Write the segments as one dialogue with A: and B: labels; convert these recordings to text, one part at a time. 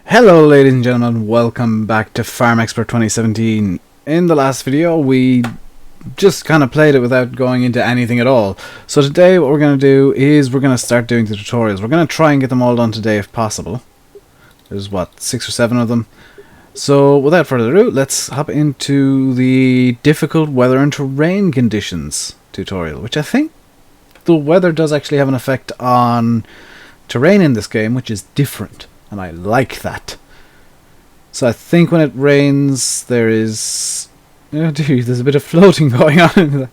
A: Hello ladies and gentlemen, welcome back to Farm Expert 2017. In the last video we just kind of played it without going into anything at all. So today what we're going to do is we're going to start doing the tutorials. We're going to try and get them all done today if possible. There's what, 6 or 7 of them. So without further ado, let's hop into the difficult weather and terrain conditions tutorial, which I think the weather does actually have an effect on terrain in this game, which is different. And I like that. So I think when it rains, there is... Oh, dude, there's a bit of floating going on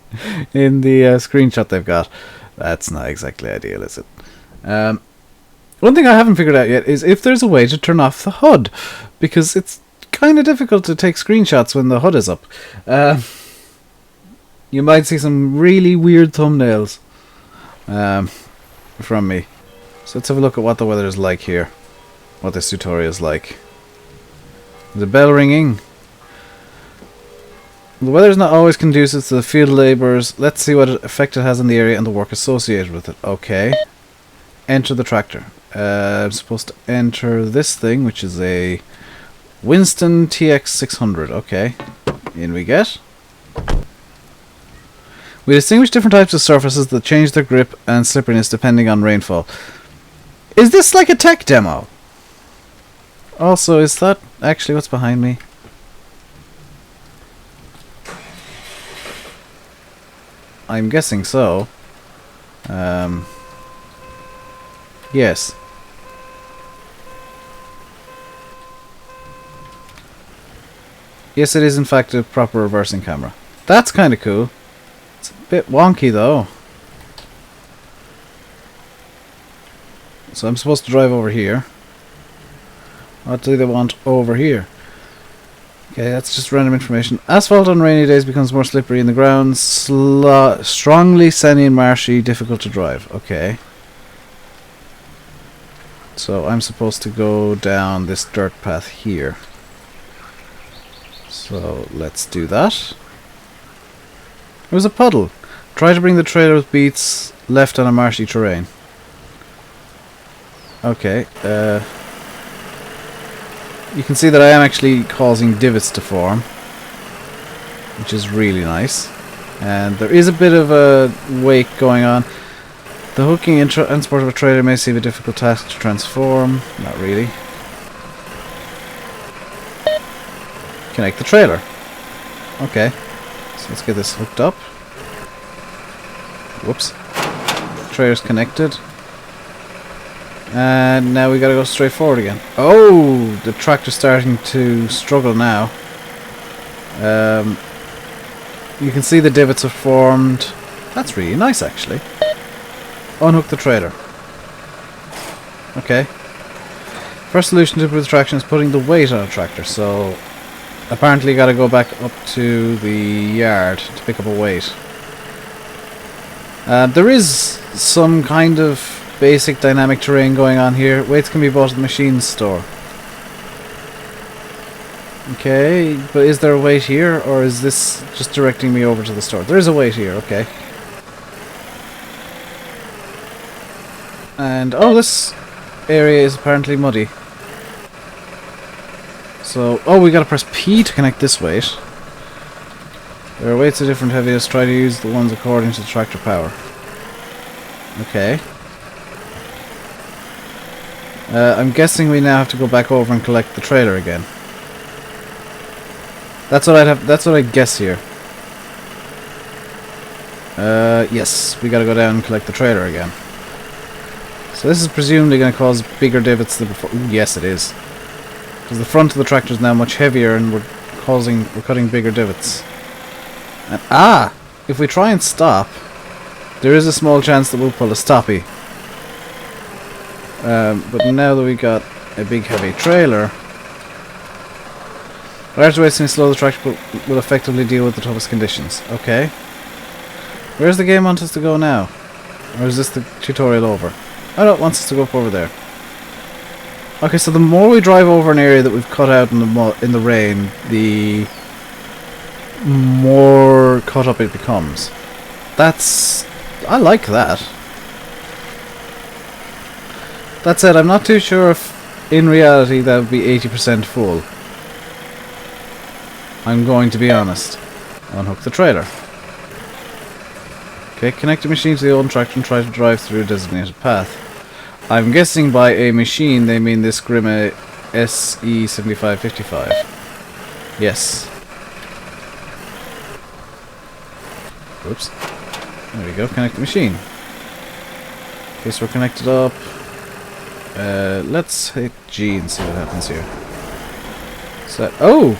A: in the screenshot they've got. That's not exactly ideal, is it? One thing I haven't figured out yet is if there's a way to turn off the HUD, because it's kind of difficult to take screenshots when the HUD is up. You might see some really weird thumbnails from me. So let's have a look at what the weather is like here. What this tutorial is like. The bell ringing. The weather is not always conducive to the field labourers. Let's see what effect it has on the area and the work associated with it. Okay. Enter the tractor. I'm supposed to enter this thing, which is a Winston TX600. Okay. In we get. We distinguish different types of surfaces that change their grip and slipperiness depending on rainfall. Is this like a tech demo? Also, is that actually what's behind me? I'm guessing so. Yes. Yes, it is in fact a proper reversing camera. That's kind of cool. It's a bit wonky though. So I'm supposed to drive over here. What do they want over here? Okay, that's just random information. Asphalt on rainy days becomes more slippery in the ground. Strongly sandy and marshy, difficult to drive. Okay. So I'm supposed to go down this dirt path here. So let's do that. There's a puddle. Try to bring the trailer with beats left on a marshy terrain. Okay, you can see that I am actually causing divots to form, which is really nice. And there is a bit of a wake going on. The hooking and transport of a trailer may seem a difficult task to transform. Not really. Connect the trailer. Okay, so let's get this hooked up. Whoops. Trailer's connected. And now we gotta go straight forward again. Oh, the tractor's starting to struggle now. You can see the divots have formed. That's really nice, actually. Unhook the trailer. Okay. First solution to improve the traction is putting the weight on a tractor. So apparently you gotta go back up to the yard to pick up a weight. There is some kind of basic dynamic terrain going on here. Weights can be bought at the machine store. Okay, but is there a weight here, or is this just directing me over to the store? There is a weight here, okay. And, oh, this area is apparently muddy. So, oh, we gotta press P to connect this weight. There are weights of different heaviness. Try to use the ones according to the tractor power. Okay. I'm guessing we now have to go back over and collect the trailer again. That's what I'd have. That's what I guess here. Yes, we gotta go down and collect the trailer again. So this is presumably going to cause bigger divots than before. Ooh, yes, it is, because the front of the tractor is now much heavier, and we're cutting bigger divots. And if we try and stop, there is a small chance that we'll pull a stoppie. But now that we got a big heavy trailer, large weights may slow the tractor but will effectively deal with the toughest conditions. Okay. Where's the game want us to go now? Or is this the tutorial over? Oh no, it wants us to go up over there. Okay, so the more we drive over an area that we've cut out in the rain, the more cut up it becomes. I like that. That said, I'm not too sure if in reality that would be 80% full. I'm going to be honest. Unhook the trailer. Okay, connect the machine to the old tractor and try to drive through a designated path. I'm guessing by a machine they mean this Grimme SE7555. Yes. Whoops. There we go, connect the machine. Okay, so we're connected up. Let's hit G and see what happens here. So, oh!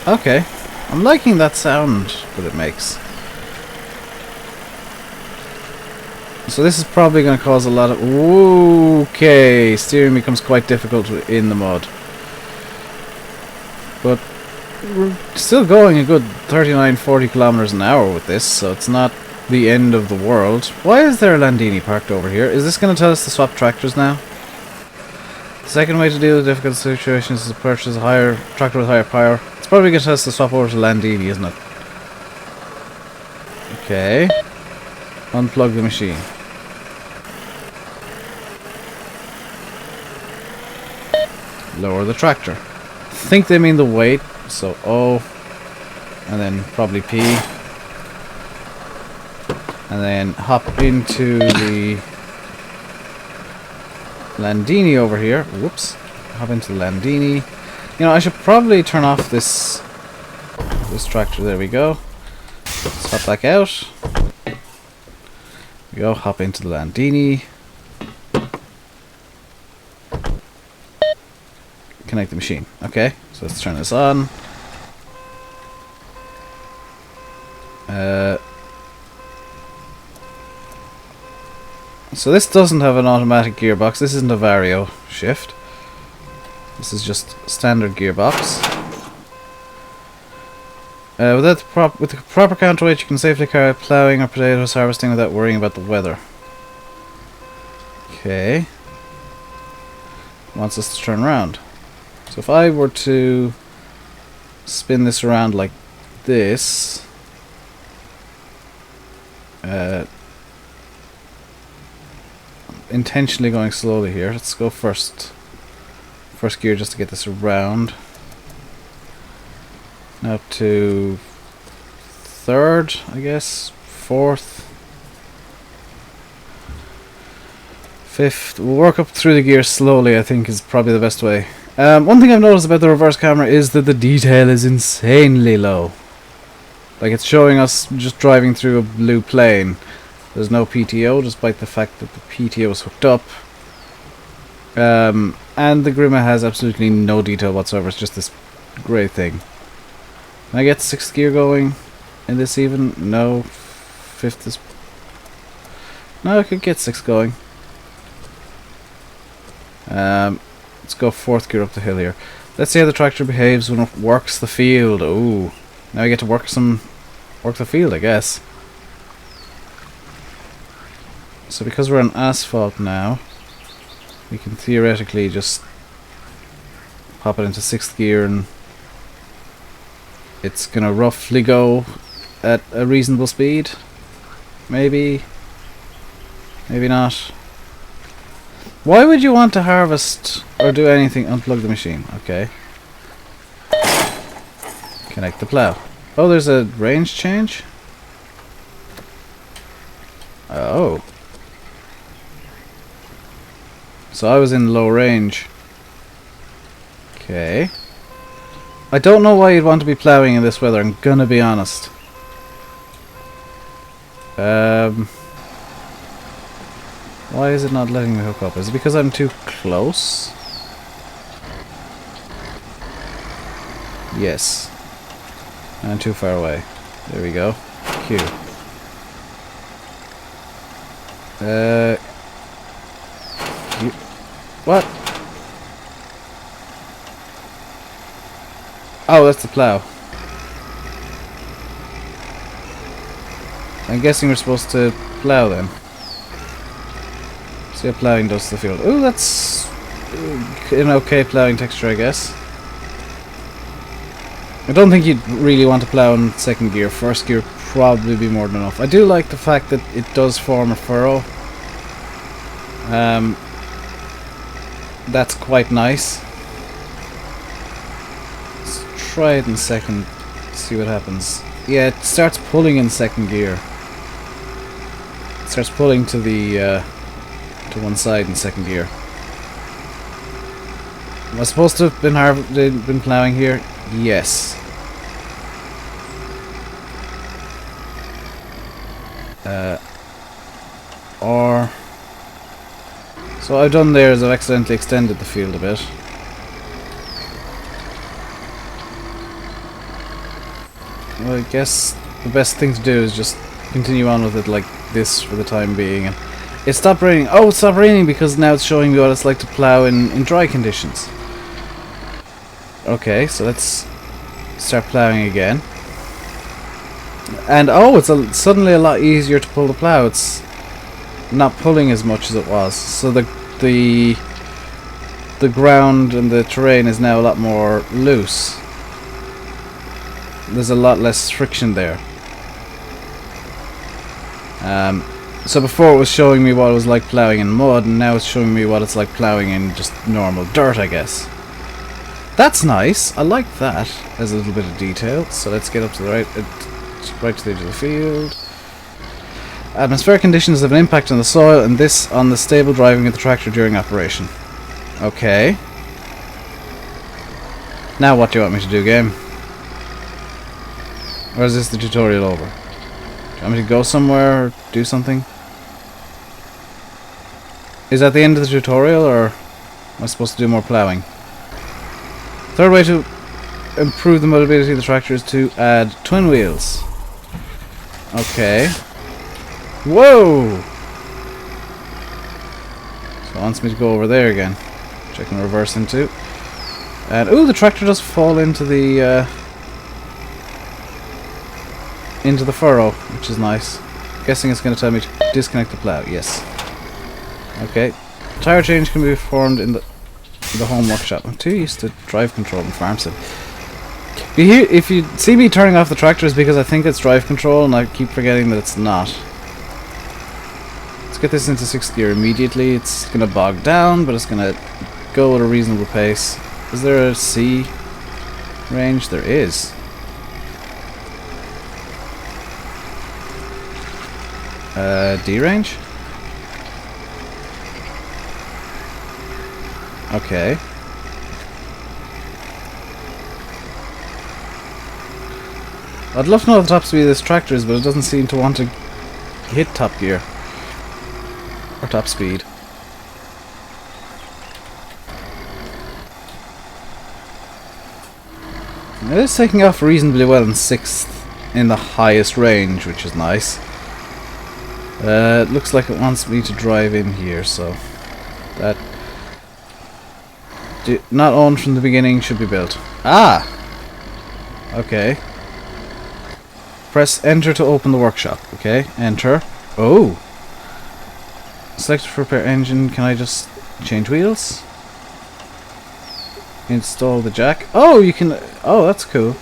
A: Okay. I'm liking that sound that it makes. So this is probably going to cause a lot of... Okay, steering becomes quite difficult in the mud. But we're still going a good 39-40 kilometers an hour with this, so it's not the end of the world. Why is there a Landini parked over here? Is this going to tell us to swap tractors now? The second way to deal with difficult situations is to purchase a higher tractor with higher power. It's probably going to tell us to swap over to Landini, isn't it? Okay. Unplug the machine. Lower the tractor. I think they mean the weight, so O, and then probably P, and then hop into the Landini over here. Whoops. Hop into the Landini. You know, I should probably turn off this tractor. There we go. Let's hop back out. There we go. Hop into the Landini. Connect the machine. Okay, so let's turn this on. So this doesn't have an automatic gearbox. This isn't a vario shift. This is just standard gearbox. With the proper counterweight, you can safely carry out plowing or potatoes harvesting without worrying about the weather. Okay. Wants us to turn around. So if I were to spin this around like this, intentionally going slowly here. Let's go first gear just to get this around. Now to third, I guess, fourth, fifth. We'll work up through the gears slowly, I think is probably the best way. One thing I've noticed about the reverse camera is that the detail is insanely low. Like, it's showing us just driving through a blue plain. There's no PTO, despite the fact that the PTO is hooked up. And the Grimme has absolutely no detail whatsoever. It's just this grey thing. Can I get 6th gear going in this even? No. 5th is... No, I could get 6th going. Let's go 4th gear up the hill here. Let's see how the tractor behaves when it works the field. Ooh. Now I get to work the field, I guess. So because we're on asphalt now, we can theoretically just pop it into 6th gear and it's gonna roughly go at a reasonable speed. Maybe. Maybe not. Why would you want to harvest or do anything? Unplug the machine. Okay. Connect the plow. Oh, there's a range change? Oh. So I was in low range. Okay. I don't know why you'd want to be plowing in this weather, I'm gonna be honest. Why is it not letting me hook up? Is it because I'm too close? Yes. I'm too far away. There we go. Q. Q. What? Oh, that's the plow. I'm guessing we're supposed to plow then. See how plowing does to the field. Ooh, that's an okay plowing texture, I guess. I don't think you'd really want to plow in 2nd gear. 1st gear probably be more than enough. I do like the fact that it does form a furrow. That's quite nice. Let's try it in second, see what happens. Yeah, it starts pulling in second gear. It starts pulling to the to one side in second gear. Am I supposed to have been plowing here? Yes. Or so what I've done there is I've accidentally extended the field a bit. Well, I guess the best thing to do is just continue on with it like this for the time being. And it stopped raining. Oh, it stopped raining because now it's showing me what it's like to plow in dry conditions. Okay, so let's start plowing again. And oh, it's suddenly a lot easier to pull the plow. It's not pulling as much as it was. So the ground and the terrain is now a lot more loose. There's a lot less friction there. So before it was showing me what it was like plowing in mud, and now it's showing me what it's like plowing in just normal dirt, I guess. That's nice. I like that as a little bit of detail. So let's get up to the right to the edge of the field. Atmospheric conditions have an impact on the soil, and this on the stable driving of the tractor during operation. Okay. Now what do you want me to do, game? Or is this the tutorial over? Do you want me to go somewhere or do something? Is that the end of the tutorial, or am I supposed to do more plowing? Third way to improve the mobility of the tractor is to add twin wheels. Okay. Whoa! So it wants me to go over there again, which I can reverse into. And ooh, the tractor does fall into the furrow, which is nice. Guessing it's going to tell me to disconnect the plow. Yes. Okay. Tire change can be performed in the home workshop. I'm too used to drive control in farm sim. If you see me turning off the tractor, it's because I think it's drive control, and I keep forgetting that it's not. Let's get this into 6th gear immediately. It's going to bog down, but it's going to go at a reasonable pace. Is there a C range? There is. D range? Okay. I'd love to know what the top speed of this tractor is, but it doesn't seem to want to hit top gear. Or top speed. It is taking off reasonably well in 6th in the highest range, which is nice. It looks like it wants me to drive in here, so that not owned from the beginning should be built. Ah! Okay. Press enter to open the workshop. Okay, enter. Oh! Select for repair engine. Can I just change wheels? Install the jack. Oh, you can. Oh, that's cool.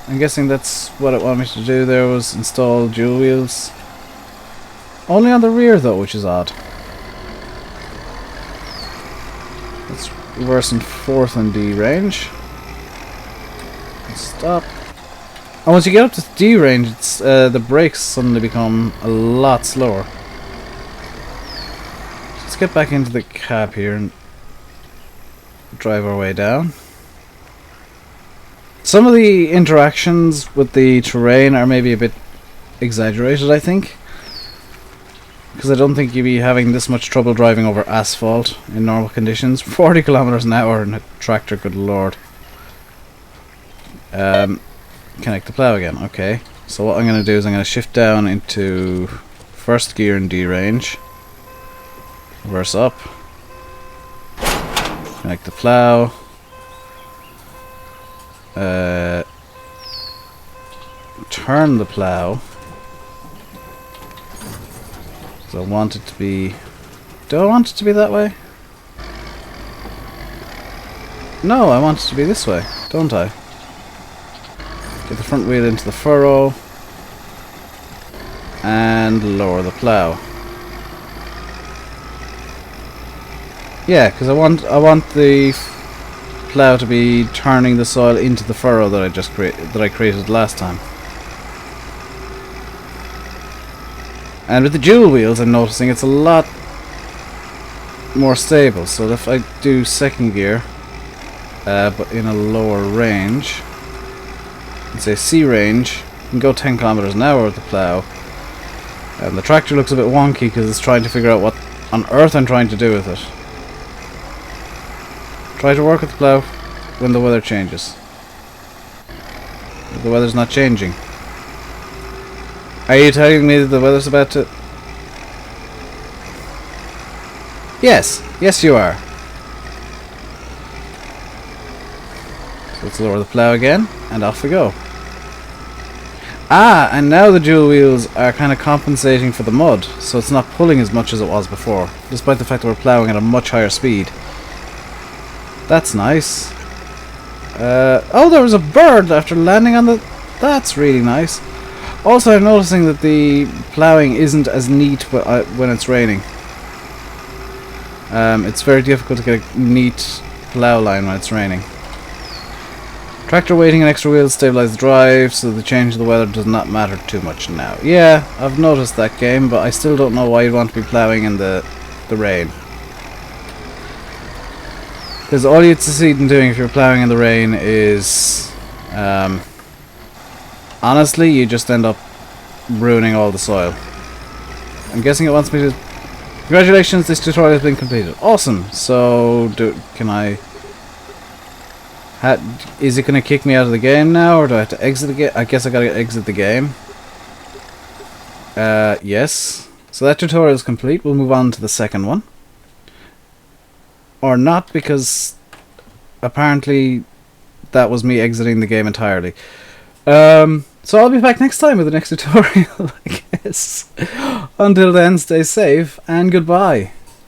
A: I'm guessing that's what it wanted me to do there, was install dual wheels. Only on the rear though, which is odd. Let's reverse in 4th and D range. Stop. And once you get up to D range, it's, the brakes suddenly become a lot slower. Let's get back into the cab here and drive our way down. Some of the interactions with the terrain are maybe a bit exaggerated, I think. Because I don't think you'd be having this much trouble driving over asphalt in normal conditions. 40 kilometers an hour in a tractor, good lord. Connect the plow again, okay. So what I'm going to do is I'm going to shift down into 1st gear in D range. Reverse up. Connect the plow. Turn the plow. So I want it to be... Do I want it to be that way? No, I want it to be this way, don't I? Get the front wheel into the furrow. And lower the plow. Yeah, because I want the plow to be turning the soil into the furrow that I created last time. And with the dual wheels, I'm noticing it's a lot more stable. So if I do second gear, but in a lower range, let's say C range, you can go 10 kilometers an hour with the plow. And the tractor looks a bit wonky because it's trying to figure out what on earth I'm trying to do with it. Try to work with the plow when the weather changes. The weather's not changing. Are you telling me that the weather's about to... Yes. Yes, you are. So let's lower the plow again, and off we go. Ah, and now the dual wheels are kind of compensating for the mud, so it's not pulling as much as it was before, despite the fact that we're ploughing at a much higher speed. That's nice. Oh, there was a bird after landing on the... That's really nice. Also, I'm noticing that the ploughing isn't as neat when it's raining. It's very difficult to get a neat plough line when it's raining. Tractor weighting and extra wheels stabilize the drive, so the change of the weather does not matter too much now. Yeah, I've noticed that game, but I still don't know why you'd want to be ploughing in the rain. Because all you'd succeed in doing if you're ploughing in the rain is... honestly, you just end up ruining all the soil. I'm guessing it wants me to... Congratulations, this tutorial has been completed. Awesome! So, can I... Is it going to kick me out of the game now, or do I have to exit the game? I guess I gotta exit the game. Yes. So that tutorial is complete. We'll move on to the second one. Or not, because apparently that was me exiting the game entirely. So I'll be back next time with the next tutorial, I guess. Until then, stay safe and goodbye.